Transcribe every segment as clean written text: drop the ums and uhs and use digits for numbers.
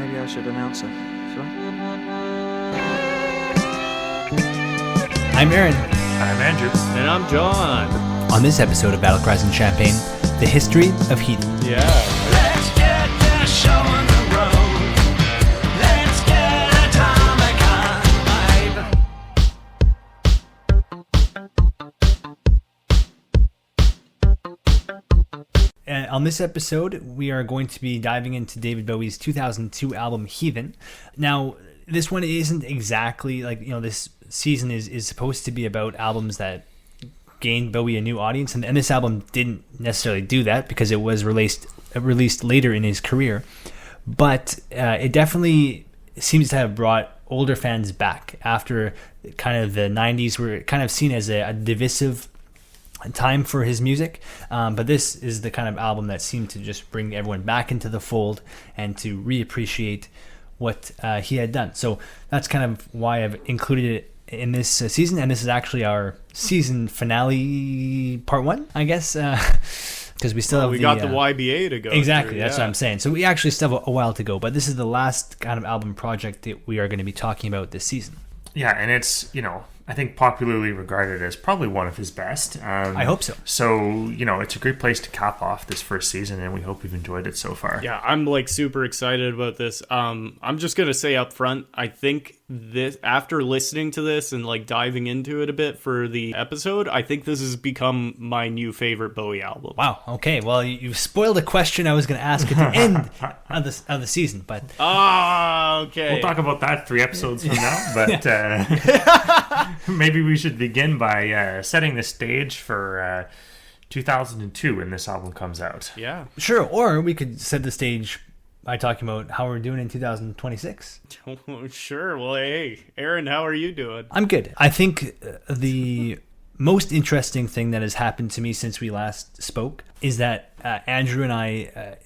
maybe I should announce it. Should I? I'm Aaron. I'm Andrew. And I'm John. On this episode of Battlecriesandchampagne, the history of Heathen. Yeah. Let's get this show on the road. Let's get atomic vibe. On this episode, we are going to be diving into David Bowie's 2002 album Heathen. Now, this one isn't exactly like, this season is supposed to be about albums that gained Bowie a new audience, and this album didn't necessarily do that because it was released later in his career, but it definitely seems to have brought older fans back after kind of the 90s were kind of seen as a divisive time for his music, but this is the kind of album that seemed to just bring everyone back into the fold and to reappreciate what he had done. So that's kind of why I've included it in this season, and this is actually our season finale part one, I guess, because we still have we got the YBA to go exactly through, that's what I'm saying. So we actually still have a while to go, but this is the last kind of album project that we are going to be talking about this season. Yeah, and it's, I think popularly regarded as probably one of his best. I hope so. So, it's a great place to cap off this first season, and we hope you've enjoyed it so far. Yeah, I'm super excited about this. I'm just going to say up front, I think this, after listening to this and diving into it a bit for the episode, I think this has become my new favorite Bowie album. Wow. Okay. Well, you spoiled a question I was going to ask at the end of the season, but okay. We'll talk about that 3 episodes from now, but maybe we should begin by setting the stage for 2002 when this album comes out. Yeah. Sure. Or we could set the stage by talking about how we're doing in 2026. Sure. Well, hey, Aaron, how are you doing? I'm good. I think the most interesting thing that has happened to me since we last spoke is that Andrew and I,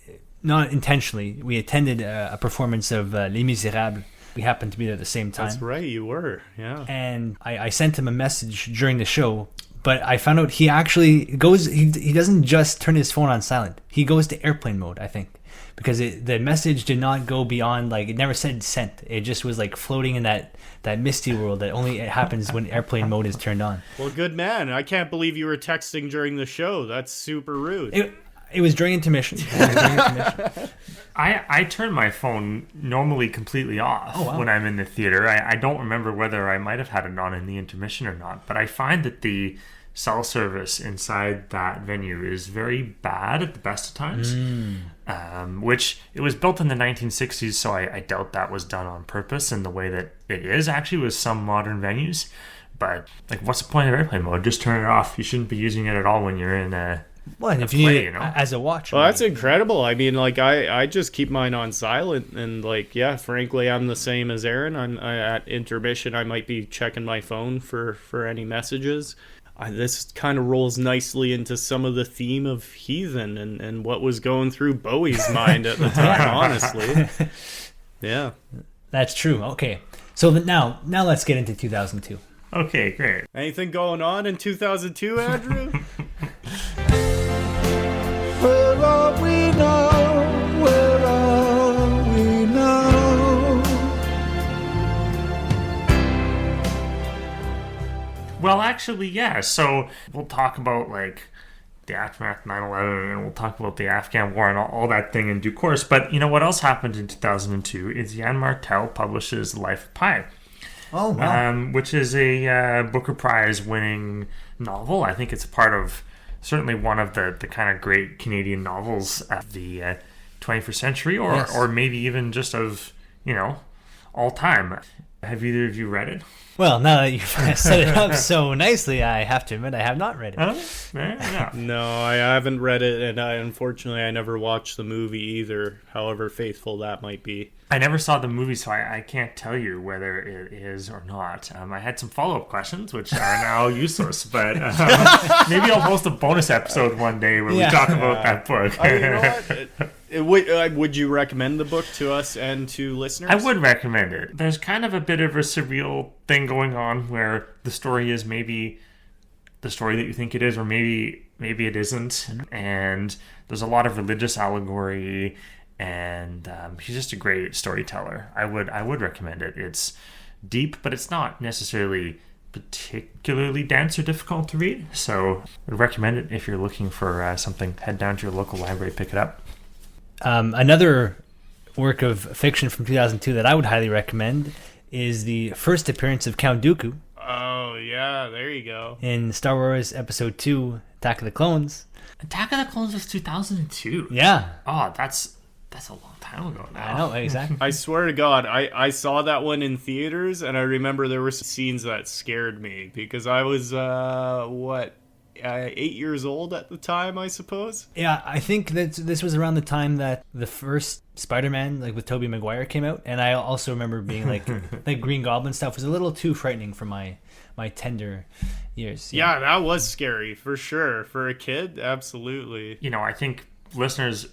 not intentionally, we attended a performance of Les Miserables. We happened to be there at the same time. That's right, you were, yeah. And I sent him a message during the show, but I found out he actually goes, he doesn't just turn his phone on silent. He goes to airplane mode, I think. Because the message did not go beyond, it never said sent. It just was floating in that misty world that only happens when airplane mode is turned on. Well, good man. I can't believe you were texting during the show. That's super rude. It was during intermission. I turn my phone normally completely off when I'm in the theater. I don't remember whether I might have had it on in the intermission or not, but I find that the cell service inside that venue is very bad at the best of times. Which it was built in the 1960s, so I doubt that was done on purpose in the way that it is actually with some modern venues. But what's the point of airplane mode? Just turn it off. You shouldn't be using it at all when you're in a and if you need it as a watch. Well, that's incredible. I mean, I just keep mine on silent, and frankly, I'm the same as Aaron. At intermission, I might be checking my phone for any messages. This kind of rolls nicely into some of the theme of Heathen and what was going through Bowie's mind at the time, honestly. Yeah. That's true. Okay. So now let's get into 2002. Okay, great. Anything going on in 2002, Andrew? Where are we now? Where are we now? Well, actually, yeah. So we'll talk about the aftermath 9/11, and we'll talk about the Afghan war and all that thing in due course. But what else happened in 2002 is Yann Martel publishes The Life of Pi. Oh, wow. Which is a Booker Prize winning novel. I think it's part of certainly one of the kind of great Canadian novels of the 21st century, or maybe even just of all time. Have either of you read it? Well, now that you've set it up so nicely, I have to admit I have not read it. Yeah. No, I haven't read it, and unfortunately I never watched the movie either, however faithful that might be. I never saw the movie, so I can't tell you whether it is or not. I had some follow-up questions, which are now useless, but maybe I'll post a bonus episode one day where we talk about that book. You know what? Would you recommend the book to us and to listeners? I would recommend it. There's kind of a bit of a surreal thing going on where the story is maybe the story that you think it is, or maybe it isn't. And there's a lot of religious allegory, and he's just a great storyteller. I would recommend it. It's deep, but it's not necessarily particularly dense or difficult to read. So I would recommend it if you're looking for something. Head down to your local library, pick it up. Another work of fiction from 2002 that I would highly recommend is the first appearance of Count Dooku. Oh, yeah, there you go. In Star Wars Episode 2, Attack of the Clones. Attack of the Clones was 2002. Yeah. Oh, that's a long time ago now. I know, exactly. I swear to God, I saw that one in theaters, and I remember there were scenes that scared me because I was, 8 years old at the time, I suppose. Yeah, I think that this was around the time that the first Spider-Man, like with Tobey Maguire, came out, and I also remember being like, like Green Goblin stuff was a little too frightening for my tender years. Yeah, that was scary for sure for a kid. Absolutely. You know, I think listeners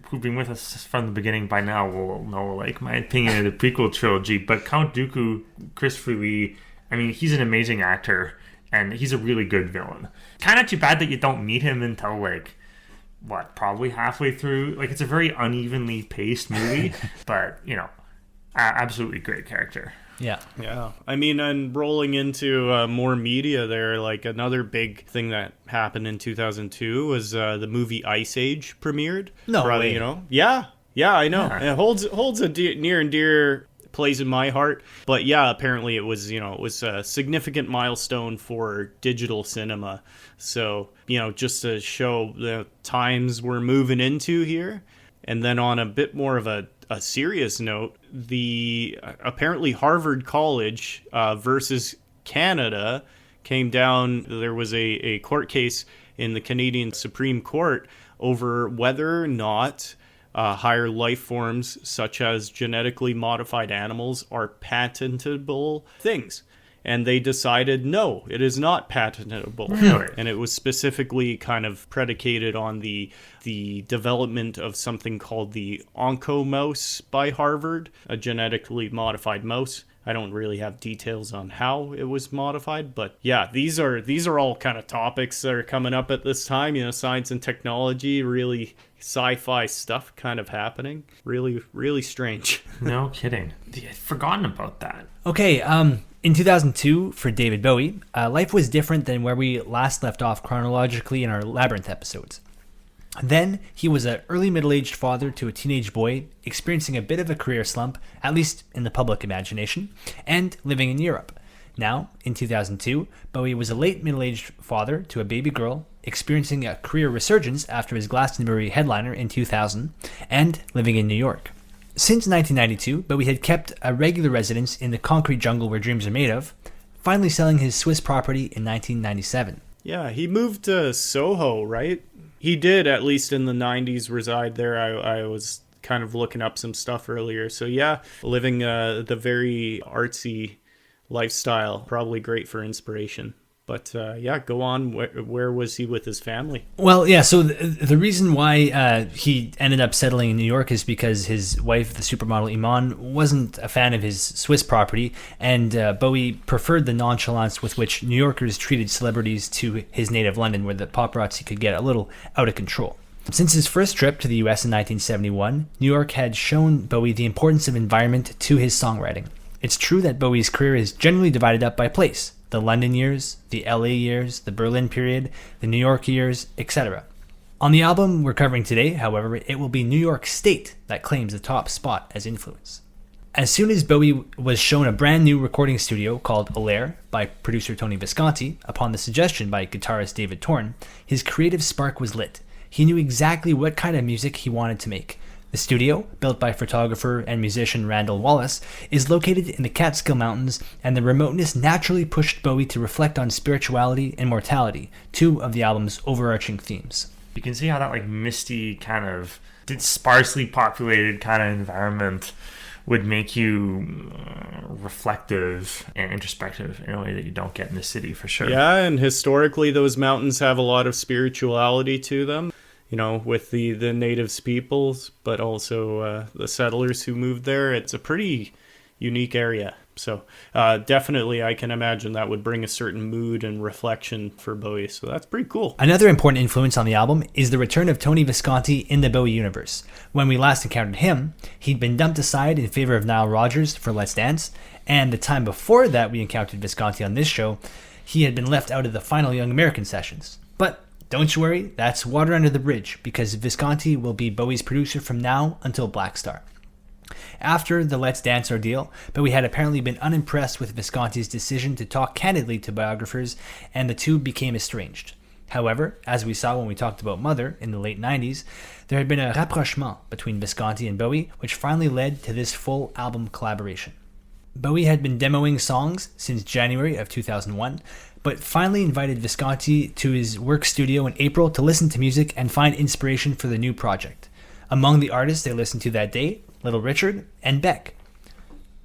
who've been with us from the beginning by now will know, like, my opinion of the prequel trilogy. But Count Dooku, Christopher Lee, I mean, he's an amazing actor, and he's a really good villain. Kind of too bad that you don't meet him until, like, probably halfway through. Like, it's a very unevenly paced movie, but, you know, absolutely great character. Yeah. I mean, and rolling into more media there, like another big thing that happened in 2002 was the movie Ice Age premiered. No way. You know? Yeah, I know. Yeah. It holds a near and dear place in my heart. But yeah, apparently it was a significant milestone for digital cinema. So, just to show the times we're moving into here. And then on a bit more of a serious note, the apparently Harvard College versus Canada came down. There was a court case in the Canadian Supreme Court over whether or not higher life forms such as genetically modified animals are patentable things. And they decided, no, it is not patentable. Really? And it was specifically kind of predicated on the development of something called the oncomouse by Harvard, a genetically modified mouse. I don't really have details on how it was modified, but yeah, these are all kind of topics that are coming up at this time. Science and technology, really sci-fi stuff kind of happening. Really, really strange. No kidding. I'd forgotten about that. Okay, in 2002, for David Bowie, life was different than where we last left off chronologically in our Labyrinth episodes. Then, he was an early middle-aged father to a teenage boy, experiencing a bit of a career slump, at least in the public imagination, and living in Europe. Now, in 2002, Bowie was a late middle-aged father to a baby girl, experiencing a career resurgence after his Glastonbury headliner in 2000, and living in New York. Since 1992, Bowie had kept a regular residence in the concrete jungle where dreams are made of, finally selling his Swiss property in 1997. Yeah, he moved to Soho, right? He did, at least in the 90s, reside there. I was kind of looking up some stuff earlier. So yeah, living the very artsy lifestyle, probably great for inspiration. But yeah, go on. Where was he with his family? Well, yeah, so the reason why he ended up settling in New York is because his wife, the supermodel Iman, wasn't a fan of his Swiss property, and Bowie preferred the nonchalance with which New Yorkers treated celebrities to his native London, where the paparazzi could get a little out of control. Since his first trip to the US in 1971, New York had shown Bowie the importance of environment to his songwriting. It's true that Bowie's career is generally divided up by place: the London years, the LA years, the Berlin period, the New York years, etc. On the album we're covering today, however, it will be New York State that claims the top spot as influence. As soon as Bowie was shown a brand new recording studio called Allaire by producer Tony Visconti, upon the suggestion by guitarist David Torn, his creative spark was lit. He knew exactly what kind of music he wanted to make. The studio, built by photographer and musician Randall Wallace, is located in the Catskill Mountains, and the remoteness naturally pushed Bowie to reflect on spirituality and mortality, two of the album's overarching themes. You can see how that, like, misty kind of sparsely populated kind of environment would make you reflective and introspective in a way that you don't get in the city, for sure. Yeah, and historically those mountains have a lot of spirituality to them. With the natives peoples, but also the settlers who moved there. It's a pretty, unique area. So definitely I can imagine that would bring a certain mood and reflection for Bowie. So that's pretty cool. Another important influence on the album is the return of Tony Visconti in the Bowie universe. When we last encountered him, he'd been dumped aside in favor of Nile Rodgers for Let's Dance, and the time before that we encountered Visconti on this show, he had been left out of the final Young American sessions. But don't you worry, that's water under the bridge, because Visconti will be Bowie's producer from now until Black Star. After the Let's Dance ordeal, Bowie had apparently been unimpressed with Visconti's decision to talk candidly to biographers, and the two became estranged. However, as we saw when we talked about Mother in the late 90s, there had been a rapprochement between Visconti and Bowie, which finally led to this full album collaboration. Bowie had been demoing songs since January of 2001, but finally invited Visconti to his work studio in April to listen to music and find inspiration for the new project. Among the artists they listened to that day, Little Richard and Beck.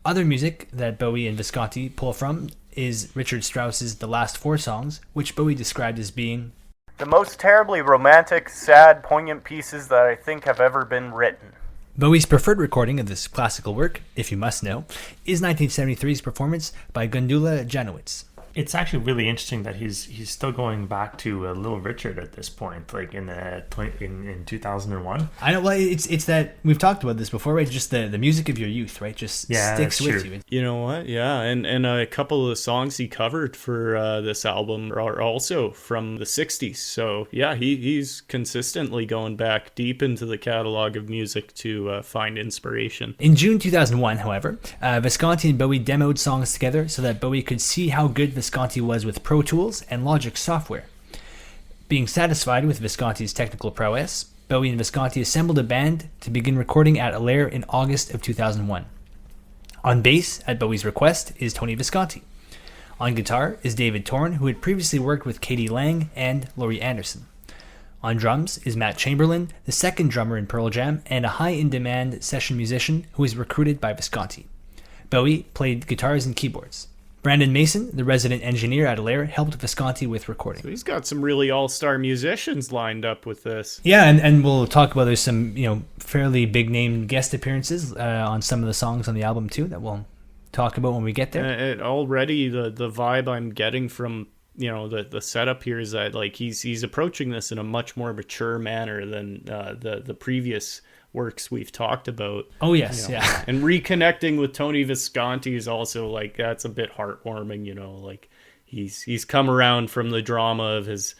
Other music that Bowie and Visconti pull from is Richard Strauss's The Last Four Songs, which Bowie described as being the most terribly romantic, sad, poignant pieces that I think have ever been written. Bowie's preferred recording of this classical work, if you must know, is 1973's performance by Gundula Janowitz. It's actually really interesting that he's still going back to Little Richard at this point, like in 2001. I know. Well, it's that we've talked about this before, right? Just the music of your youth, right? Just sticks with you. You know what? Yeah, and a couple of the songs he covered for this album are also from the '60s. So yeah, he's consistently going back deep into the catalog of music to find inspiration. In June 2001, however, Visconti and Bowie demoed songs together so that Bowie could see how good Visconti was with Pro Tools and Logic software. Being satisfied with Visconti's technical prowess, Bowie and Visconti assembled a band to begin recording at Allaire in August of 2001. On bass, at Bowie's request, is Tony Visconti. On guitar is David Torn, who had previously worked with Katie Lang and Laurie Anderson. On drums is Matt Chamberlain, the second drummer in Pearl Jam, and a high-in-demand session musician who was recruited by Visconti. Bowie played guitars and keyboards. Brandon Mason, the resident engineer at Allaire, helped Visconti with recording. So he's got some really all-star musicians lined up with this. Yeah, and we'll talk about there's some fairly big-name guest appearances on some of the songs on the album too that we'll talk about when we get there. Already the vibe I'm getting from the setup here is that like he's approaching this in a much more mature manner than the previous works we've talked about. Oh yes, yeah. And reconnecting with Tony Visconti is also like that's a bit heartwarming, like he's come around from the drama of his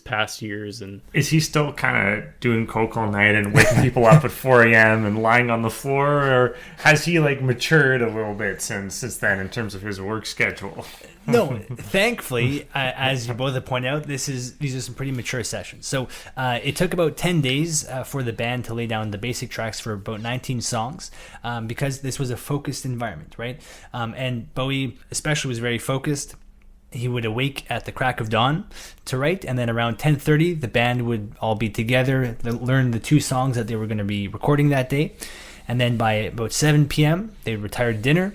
past years. And is he still kind of doing coke all night and waking people up at 4 a.m. and lying on the floor, or has he like matured a little bit since then in terms of his work schedule? No, thankfully, as you both have pointed out, these are some pretty mature sessions. So it took about 10 days for the band to lay down the basic tracks for about 19 songs because this was a focused environment, right? And Bowie especially was very focused. He would awake at the crack of dawn to write, and then around 10:30, the band would all be together, learn the 2 songs that they were going to be recording that day, and then by about 7 p.m., they would retire to dinner.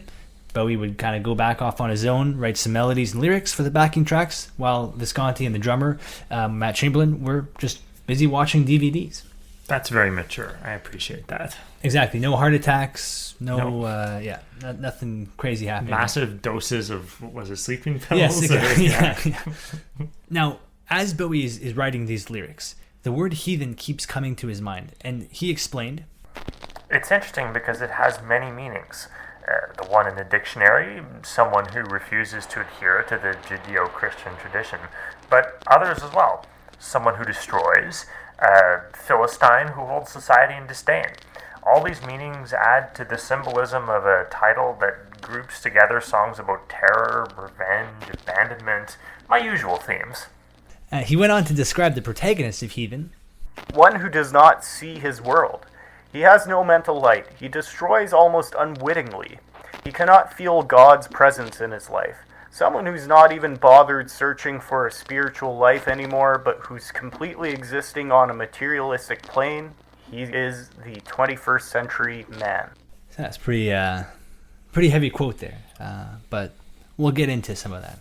Bowie would kind of go back off on his own, write some melodies and lyrics for the backing tracks, while Visconti and the drummer, Matt Chamberlain, were just busy watching DVDs. That's very mature. I appreciate that. Exactly. No heart attacks. Nothing crazy happening. Massive doses of, what was it, sleeping pills? Yes, yeah. Now, as Bowie is writing these lyrics, the word heathen keeps coming to his mind, and he explained, "It's interesting because it has many meanings. The one in the dictionary, someone who refuses to adhere to the Judeo-Christian tradition, but others as well. Someone who destroys, Philistine who holds society in disdain. All these meanings add to the symbolism of a title that groups together songs about terror, revenge, abandonment, my usual themes." He went on to describe the protagonist of Heathen. One who does not see his world. He has no mental light. He destroys almost unwittingly. He cannot feel God's presence in his life. Someone who's not even bothered searching for a spiritual life anymore, but who's completely existing on a materialistic plane. He is the 21st century man. That's pretty heavy quote there, but we'll get into some of that.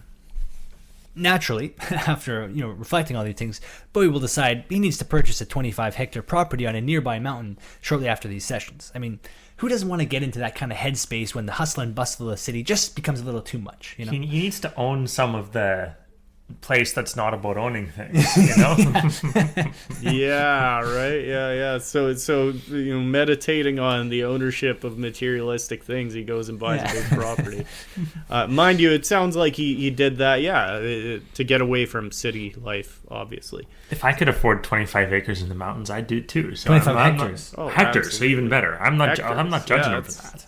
Naturally, after reflecting on these things, Bowie will decide he needs to purchase a 25-hectare property on a nearby mountain shortly after these sessions. I mean, who doesn't want to get into that kind of headspace when the hustle and bustle of the city just becomes a little too much, you know? He needs to own some of the place that's not about owning things, you know? Yeah, right. Yeah. So meditating on the ownership of materialistic things, he goes and buys a big property. Mind you, it sounds like he did that, to get away from city life, obviously. If I could afford 25 acres in the mountains, I'd do it too. So 25 I'm hectares. Not, hectares, so absolutely. even better. I'm not judging Yeah, him for that.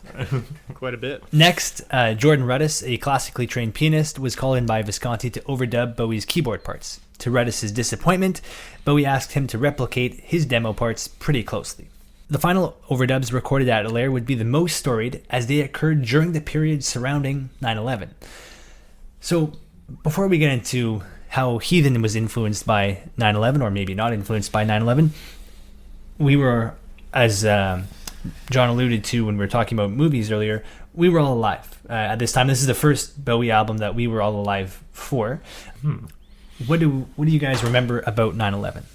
Quite a bit. Next, Jordan Rudess, a classically trained pianist, was called in by Visconti to overdub Bowie's keyboard parts. To Rudess's disappointment, Bowie asked him to replicate his demo parts pretty closely. The final overdubs recorded at Allaire would be the most storied, as they occurred during the period surrounding 9/11. So, before we get into how Heathen was influenced by 9/11, or maybe not influenced by 9/11, we were, as John alluded to when we were talking about movies earlier, we were all alive at this time. This is the first Bowie album that we were all alive for. What do you guys remember about 9/11?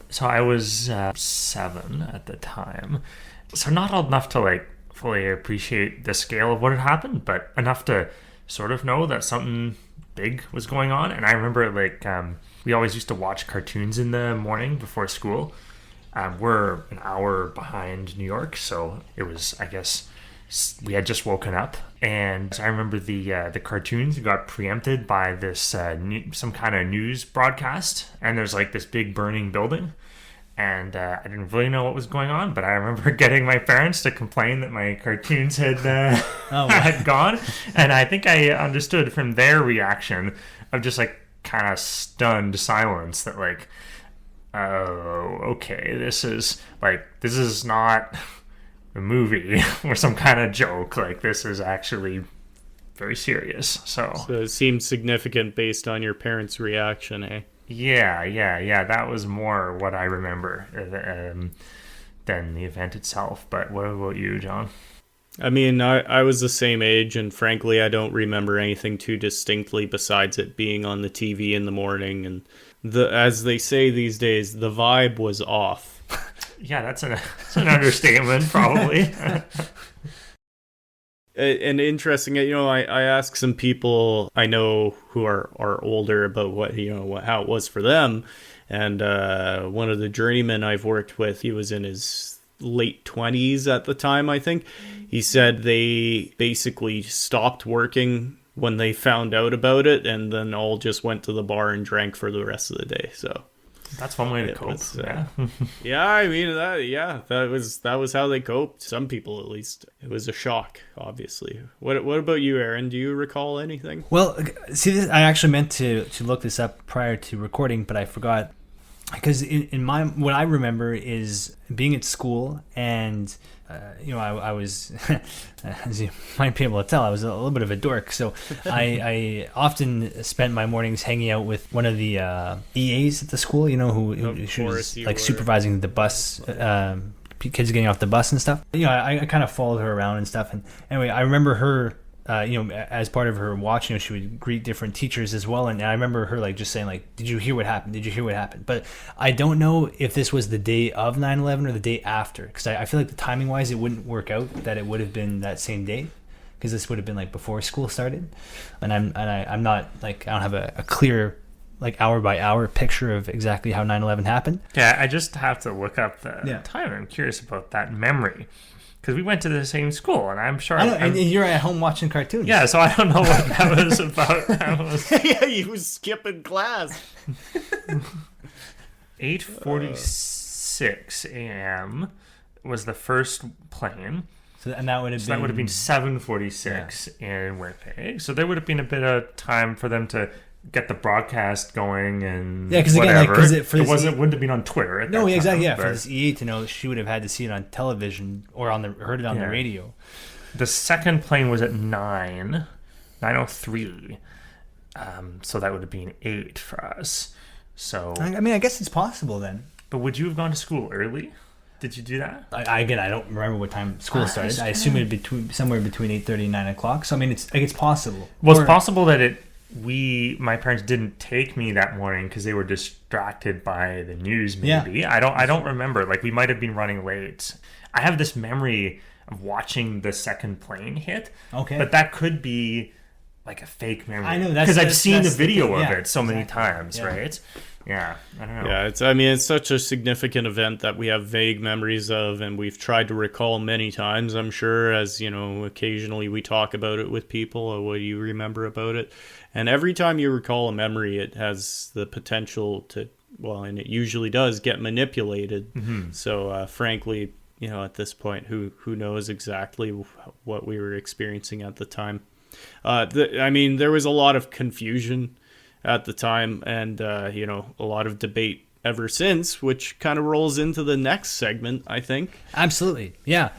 So I was 7 at the time, so not old enough to like fully appreciate the scale of what had happened, but enough to sort of know that something big was going on. And I remember like we always used to watch cartoons in the morning before school. We're an hour behind New York, so it was, I guess, we had just woken up, and I remember the cartoons got preempted by this some kind of news broadcast, and there's like this big burning building, and I didn't really know what was going on, but I remember getting my parents to complain that my cartoons had had gone, and I think I understood from their reaction of just like kind of stunned silence that like, oh, okay, this is not a movie or some kind of joke. Like, this is actually very serious. So it seemed significant based on your parents' reaction, eh? Yeah. That was more what I remember than the event itself. But what about you, John? I mean, I was the same age, and frankly, I don't remember anything too distinctly besides it being on the TV in the morning. And as they say these days, the vibe was off. Yeah, that's an understatement, probably. And interesting, I asked some people I know who are older about how it was for them, and one of the journeymen I've worked with, he was in his late 20s at the time, I think. He said they basically stopped working when they found out about it, and then all just went to the bar and drank for the rest of the day. So that's one way to cope. Yeah, I mean that was how they coped. Some people, at least. It was a shock, obviously. What about you, Aaron? Do you recall anything? Well, see, I actually meant to look this up prior to recording, but I forgot, because in what I remember is being at school, and I was, as you might be able to tell, I was a little bit of a dork. So I often spent my mornings hanging out with one of the EAs at the school, who she was like supervising the bus, kids getting off the bus and stuff. I kind of followed her around and stuff. And anyway, I remember her, as part of her watch, she would greet different teachers as well. And I remember her like just saying like, "Did you hear what happened? Did you hear what happened?" But I don't know if this was the day of 9/11 or the day after, because I feel like the timing wise, it wouldn't work out that it would have been that same day, because this would have been like before school started. And I'm not like, I don't have a clear like hour by hour picture of exactly how 9/11 happened. Yeah, I just have to look up the time. I'm curious about that memory, because we went to the same school, and I'm sure. And you're at home watching cartoons. Yeah, so I don't know what that was about. Yeah, you was skipping class. 8:46 a.m. was the first plane. So that would have been 7:46 in Winnipeg. So there would have been a bit of time for them to get the broadcast going, and because again, wouldn't have been on Twitter. At that time, exactly. Yeah, for this EA to know, she would have had to see it on television or heard it on the radio. The second plane was at 9:03. So that would have been 8 for us. So I mean, I guess it's possible then. But would you have gone to school early? Did you do that? I don't remember what time school started. I assume it'd be somewhere between 8:30 and 9 o'clock. So I mean, it's possible. Well, it's possible that it my parents didn't take me that morning because they were distracted by the news. Maybe I don't remember. Like, we might have been running late. I have this memory of watching the second plane hit. Okay, but that could be like a fake memory. I know, because I've seen the video of it so many times, right? Yeah, I don't know. Yeah, it's such a significant event that we have vague memories of, and we've tried to recall many times, I'm sure, as, occasionally we talk about it with people, or what do you remember about it? And every time you recall a memory, it has the potential to, and it usually does, get manipulated. Mm-hmm. So, frankly, at this point, who knows exactly what we were experiencing at the time. There was a lot of confusion at the time, and a lot of debate ever since, which kind of rolls into the next segment, I think. Absolutely, yeah.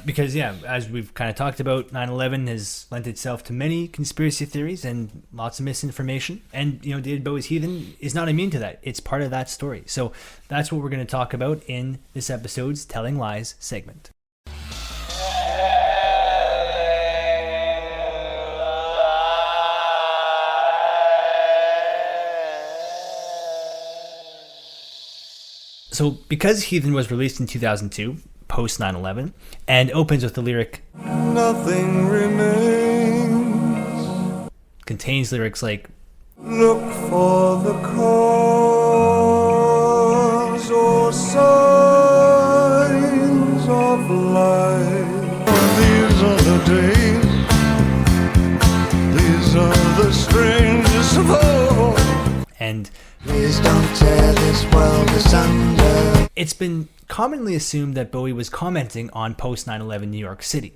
Because, as we've kind of talked about, 9/11 has lent itself to many conspiracy theories and lots of misinformation. And, David Bowie's Heathen is not immune to that. It's part of that story. So that's what we're going to talk about in this episode's Telling Lies segment. So because Heathen was released in 2002, post 9/11, and opens with the lyric, "Nothing remains," contains lyrics like, "Look for the cause or signs of life. These are the days, these are the strangest of all. And Please don't tear this world asunder." It's been commonly assumed that Bowie was commenting on post 9/11 New York City.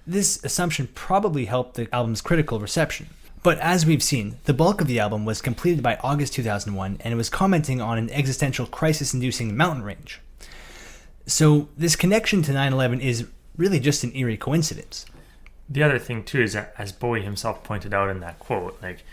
This assumption probably helped the album's critical reception. But as we've seen, the bulk of the album was completed by August 2001, and it was commenting on an existential crisis-inducing mountain range. So this connection to 9/11 is really just an eerie coincidence. The other thing, too, is that, as Bowie himself pointed out in that quote, like,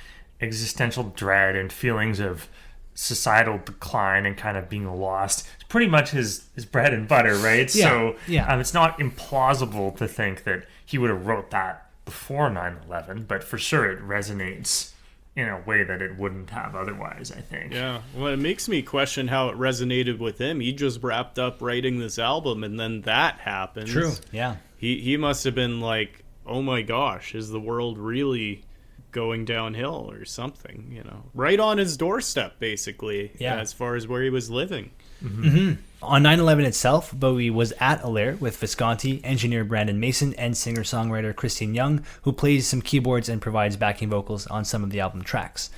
existential dread and feelings of societal decline and kind of being lost, it's pretty much his bread and butter, right? It's not implausible to think that he would have wrote that before 9/11, but for sure it resonates in a way that it wouldn't have otherwise, I think. Yeah, well, it makes me question how it resonated with him. He just wrapped up writing this album, and then that happens. True, yeah. He must have been like, oh my gosh, is the world really going downhill or something, right on his doorstep, basically, as far as where he was living. Mm-hmm. Mm-hmm. On 9/11 itself, Bowie was at Alair with Visconti, engineer Brandon Mason, and singer-songwriter Christine Young, who plays some keyboards and provides backing vocals on some of the album tracks.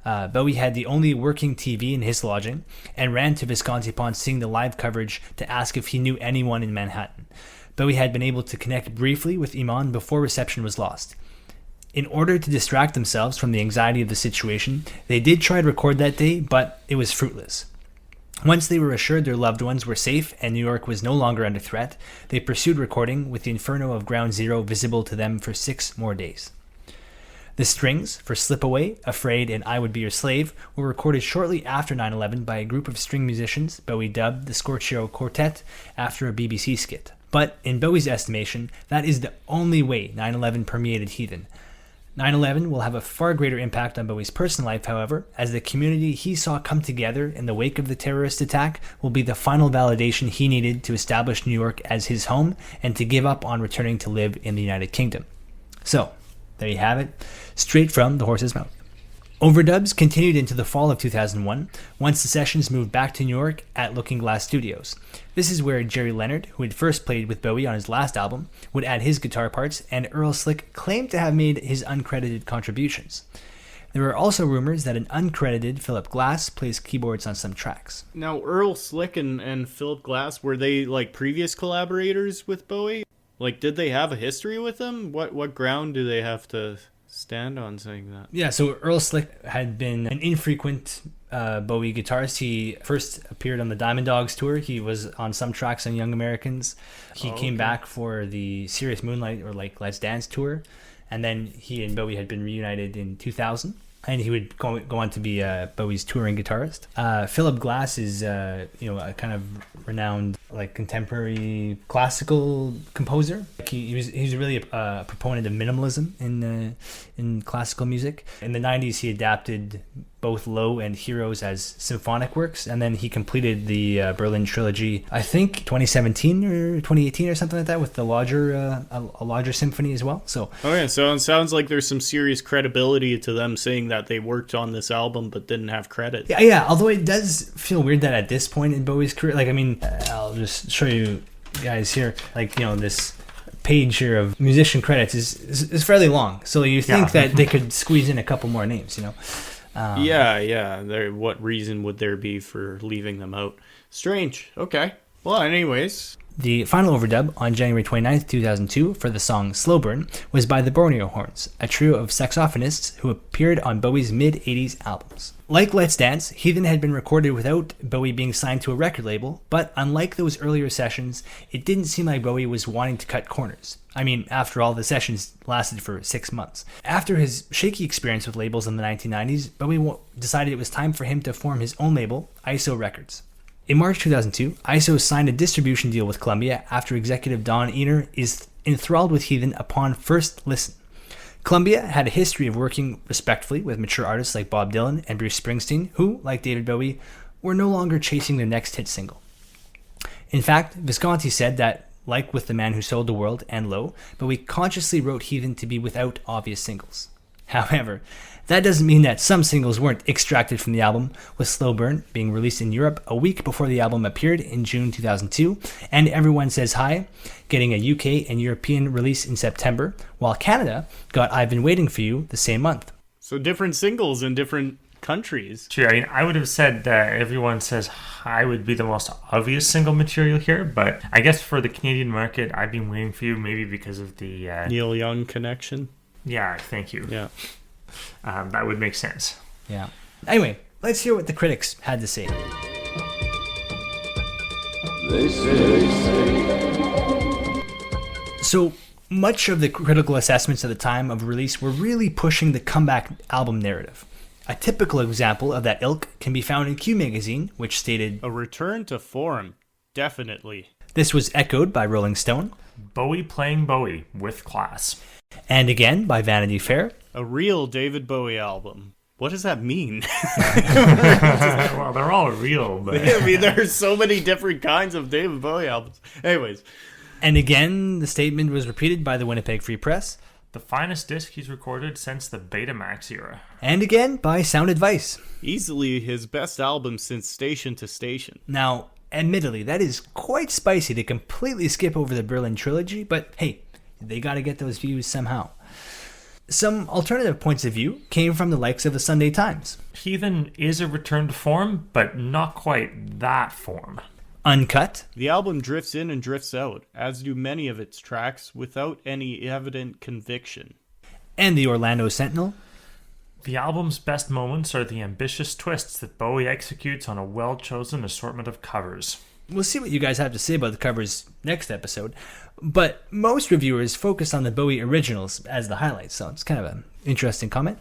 Bowie had the only working TV in his lodging and ran to Visconti upon seeing the live coverage to ask if he knew anyone in Manhattan. Bowie had been able to connect briefly with Iman before reception was lost. In order to distract themselves from the anxiety of the situation, they did try to record that day, but it was fruitless. Once they were assured their loved ones were safe and New York was no longer under threat, they pursued recording with the inferno of Ground Zero visible to them for 6 more days. The strings for Slip Away, Afraid, and I Would Be Your Slave were recorded shortly after 9/11 by a group of string musicians Bowie dubbed the Scorchio Quartet after a BBC skit. But in Bowie's estimation, that is the only way 9/11 permeated Heathen. 9/11 will have a far greater impact on Bowie's personal life, however, as the community he saw come together in the wake of the terrorist attack will be the final validation he needed to establish New York as his home and to give up on returning to live in the United Kingdom. So, there you have it, straight from the horse's mouth. Overdubs continued into the fall of 2001, once the sessions moved back to New York at Looking Glass Studios. This is where Jerry Leonard, who had first played with Bowie on his last album, would add his guitar parts, and Earl Slick claimed to have made his uncredited contributions. There are also rumors that an uncredited Philip Glass plays keyboards on some tracks. Now, Earl Slick and Philip Glass, were they like previous collaborators with Bowie? Like, did they have a history with him? What ground do they have to stand on saying that? Yeah, so Earl Slick had been an infrequent Bowie guitarist. He first appeared on the Diamond Dogs tour. He was on some tracks on Young Americans. He came back for the Serious Moonlight or like Let's Dance tour, and then he and Bowie had been reunited in 2000. and he would go on to be Bowie's touring guitarist. Philip Glass is a kind of renowned like contemporary classical composer. He's really a proponent of minimalism in classical music. In the 90s, he adapted both Low and Heroes as symphonic works, and then he completed the Berlin trilogy, I think 2017 or 2018 or something like that, with the larger a larger symphony as well. So okay, so it sounds like there's some serious credibility to them saying that they worked on this album but didn't have credit. Yeah. Although it does feel weird that at this point in Bowie's career, like, I mean, I'll just show you guys here, like, this page here of musician credits is fairly long. So you think that they could squeeze in a couple more names, Yeah. What reason would there be for leaving them out? Strange. Okay. Well, anyways. The final overdub on January 29th, 2002 for the song Slow Burn was by the Borneo Horns, a trio of saxophonists who appeared on Bowie's mid-80s albums. Like Let's Dance, Heathen had been recorded without Bowie being signed to a record label, but unlike those earlier sessions, it didn't seem like Bowie was wanting to cut corners. I mean, after all, the sessions lasted for 6 months. After his shaky experience with labels in the 1990s, Bowie decided it was time for him to form his own label, ISO Records. In March 2002, ISO signed a distribution deal with Columbia after executive Don Ehner is enthralled with Heathen upon first listen. Columbia had a history of working respectfully with mature artists like Bob Dylan and Bruce Springsteen, who, like David Bowie, were no longer chasing their next hit single. In fact, Visconti said that, like with The Man Who Sold the World and Low, Bowie consciously wrote Heathen to be without obvious singles. However, that doesn't mean that some singles weren't extracted from the album, with Slow Burn being released in Europe a week before the album appeared in June 2002, and Everyone Says Hi getting a UK and European release in September, while Canada got I've Been Waiting for You the same month. So different singles in different countries. True. I mean, I would have said that Everyone Says Hi would be the most obvious single material here, but I guess for the Canadian market, I've Been Waiting for You, maybe because of the Neil Young connection. Yeah, thank you. Yeah. That would make sense. Yeah. Anyway, let's hear what the critics had to say. So much of the critical assessments at the time of release were really pushing the comeback album narrative. A typical example of that ilk can be found in Q magazine, which stated, "A return to form, definitely." This was echoed by Rolling Stone. Bowie playing Bowie with class. And again by Vanity Fair. "A real David Bowie album." What does that mean? Well, they're all real, but I mean, there's so many different kinds of David Bowie albums. Anyways. And again, the statement was repeated by the Winnipeg Free Press. "The finest disc he's recorded since the Betamax era." And again by Sound Advice. "Easily his best album since Station to Station." Now, admittedly, that is quite spicy to completely skip over the Berlin trilogy, but hey, they got to get those views somehow. Some alternative points of view came from the likes of the Sunday Times. Heathen is a return to form, but not quite that form. Uncut. "The album drifts in and drifts out, as do many of its tracks, without any evident conviction." And the Orlando Sentinel. "The album's best moments are the ambitious twists that Bowie executes on a well-chosen assortment of covers." We'll see what you guys have to say about the covers next episode, but most reviewers focus on the Bowie originals as the highlights, so it's kind of an interesting comment.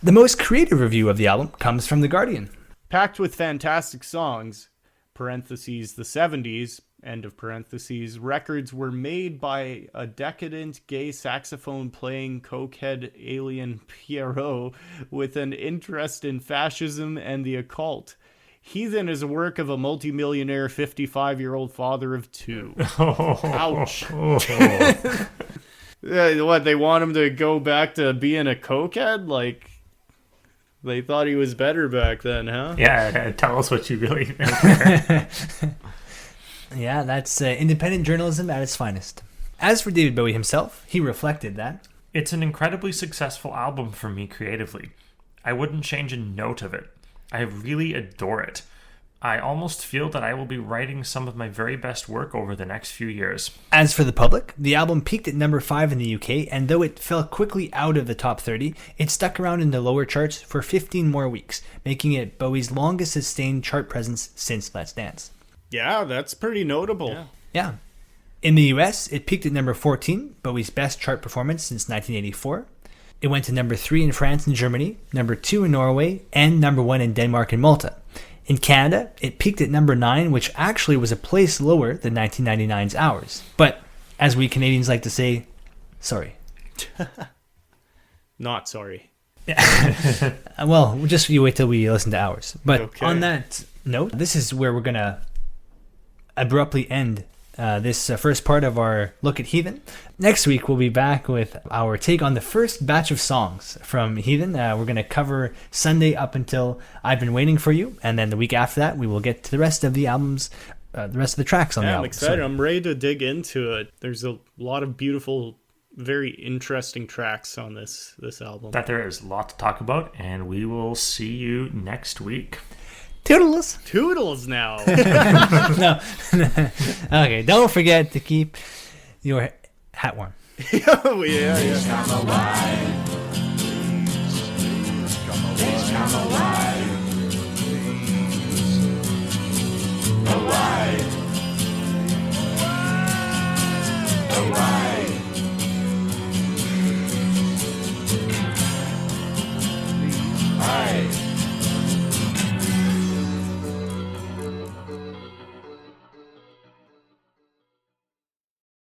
The most creative review of the album comes from The Guardian. "Packed with fantastic songs, parentheses, the 70s, end of parentheses, records were made by a decadent gay saxophone-playing cokehead alien Pierrot with an interest in fascism and the occult. Heathen is a work of a multimillionaire 55-year-old father of two." Ouch. What, they want him to go back to being a cokehead? Like, they thought he was better back then, huh? Yeah, tell us what you really think. Yeah, that's independent journalism at its finest. As for David Bowie himself, he reflected that, "It's an incredibly successful album for me creatively. I wouldn't change a note of it. I really adore it. I almost feel that I will be writing some of my very best work over the next few years." As for the public, the album peaked at number 5 in the UK, and though it fell quickly out of the top 30, it stuck around in the lower charts for 15 more weeks, making it Bowie's longest sustained chart presence since Let's Dance. Yeah, that's pretty notable. Yeah. In the US, it peaked at number 14, Bowie's best chart performance since 1984. It went to number 3 in France and Germany, number 2 in Norway, and number 1 in Denmark and Malta. In Canada, it peaked at number 9, which actually was a place lower than 1999's Hours. But, as we Canadians like to say, sorry. Not sorry. Well, just you wait till we listen to Hours. But Okay. on that note, this is where we're going to abruptly end this first part of our look at Heathen. Next week, we'll be back with our take on the first batch of songs from Heathen. We're going to cover Sunday up until I've Been Waiting for You. And then the week after that, we will get to the rest of the albums, the rest of the tracks on the album. I'm excited. So, I'm ready to dig into it. There's a lot of beautiful, very interesting tracks on this album. That there is a lot to talk about, and we will see you next week. toodles! Toodles now. No. Okay, don't forget to keep your hat warm. Oh, yeah.